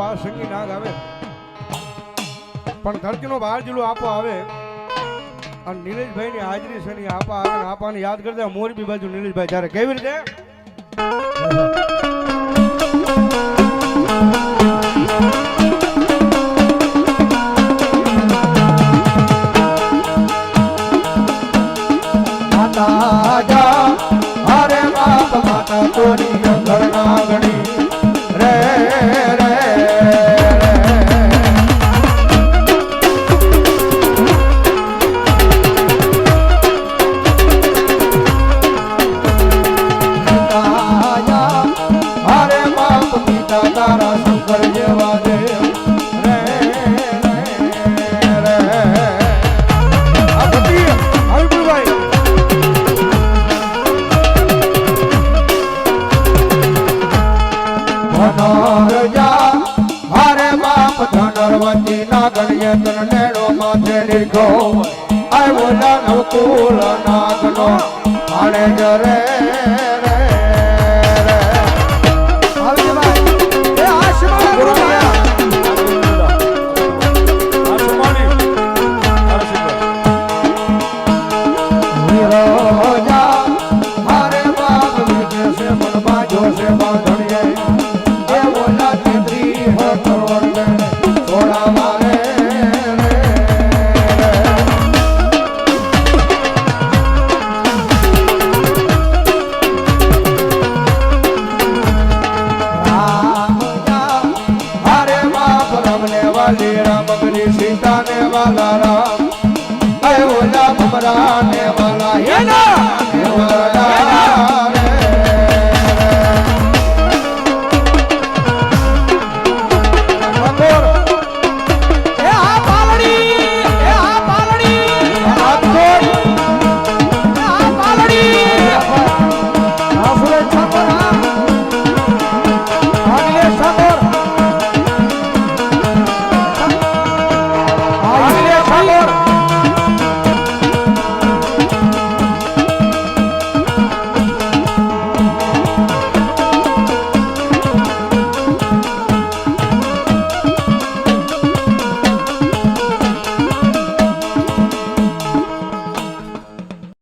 વાર સંગી નાગ આવે પણ ધરતીનો બહાર જિલ્લો આપો આવે અને નીલેશભાઈ ની હાજરી છે આપા આવે ને આપાને યાદ કરતા મોરબી બાજુ નીલેશભાઈ જ્યારે કેવી રીતે અરે બાપ માતા તોરી ઘરના ગણી રે રે અરે બાપ પિતા તારા શંકર જેવા દેવ રે રે આ બધી હરિભાઈ ધનરજા અરે બાપ ધનરવતી ના ગણ્ય તન નેડો માથે લીધો આવ્યો દાનવ કુલ નાગનો આણે જરે રે રે આવી ભાઈ એ આશીર્વાદ ગુરુયા જા અરે બાપ વિદેશે મન બાજો છે બાંધણીએ થોડા મારે અરે બાપ રમને વાલી રામગરી સીતા ને વાલા રામ અરે ઓલા ભમરા ને વાલા